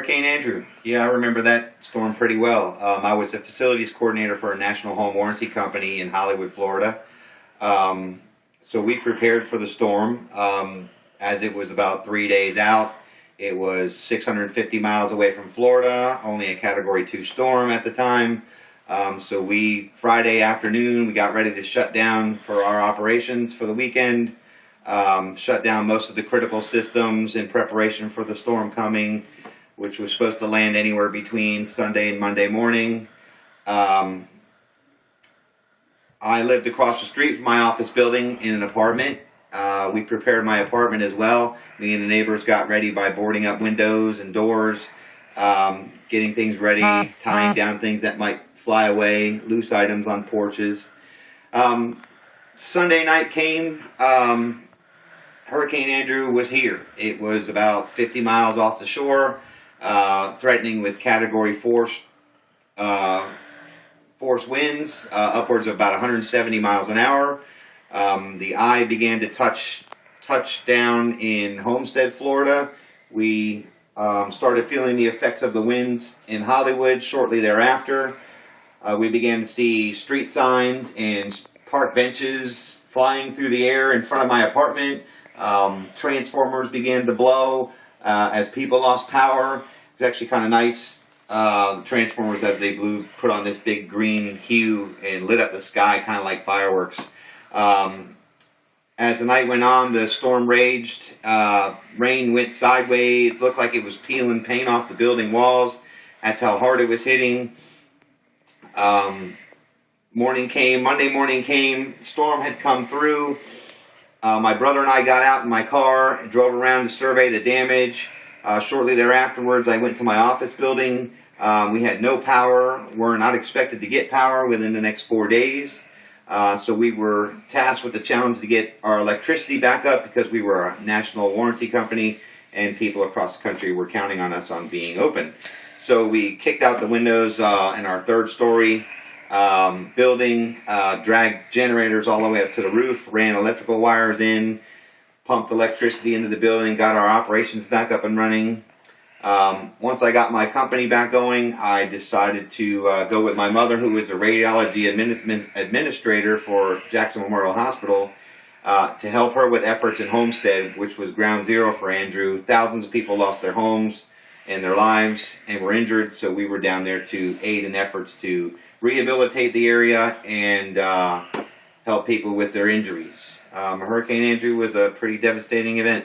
Hurricane Andrew. Yeah, I remember that storm pretty well. I was a facilities coordinator for a national home warranty company in Hollywood, Florida. So we prepared for the storm. As it was about 3 days out, it was 650 miles away from Florida, only a Category 2 storm at the time. So Friday afternoon, we got ready to shut down for our operations for the weekend. Shut down most of the critical systems in preparation for the storm coming, which was supposed to land anywhere between Sunday and Monday morning. I lived across the street from my office building in an apartment. We prepared my apartment as well. Me and the neighbors got ready by boarding up windows and doors, getting things ready, tying down things that might fly away, loose items on porches. Sunday night came. Hurricane Andrew was here. It was about 50 miles off the shore, threatening with Category 4 force winds, upwards of about 170 miles an hour. The eye began to touch down in Homestead, Florida. We started feeling the effects of the winds in Hollywood shortly thereafter. We began to see street signs and park benches flying through the air in front of my apartment. Transformers began to blow as people lost power. It was actually kind of nice. The transformers, as they blew, put on this big green hue and lit up the sky kind of like fireworks. As the night went on, the storm raged. Rain went sideways. It looked like it was peeling paint off the building walls. That's how hard it was hitting. Morning came. Monday morning came. Storm had come through. My brother and I got out in my car and drove around to survey the damage. Shortly thereafterwards, I went to my office building. We had no power. We're not expected to get power within the next 4 days. So we were tasked with the challenge to get our electricity back up because we were a national warranty company and people across the country were counting on us on being open. So we kicked out the windows in our third-story building, dragged generators all the way up to the roof, ran electrical wires in, pumped electricity into the building, got our operations back up and running. Once I got my company back going, I decided to go with my mother, who was a radiology administrator for Jackson Memorial Hospital, to help her with efforts in Homestead, which was ground zero for Andrew. Thousands of people lost their homes and their lives and were injured, so we were down there to aid in efforts to rehabilitate the area and help people with their injuries. Hurricane Andrew was a pretty devastating event.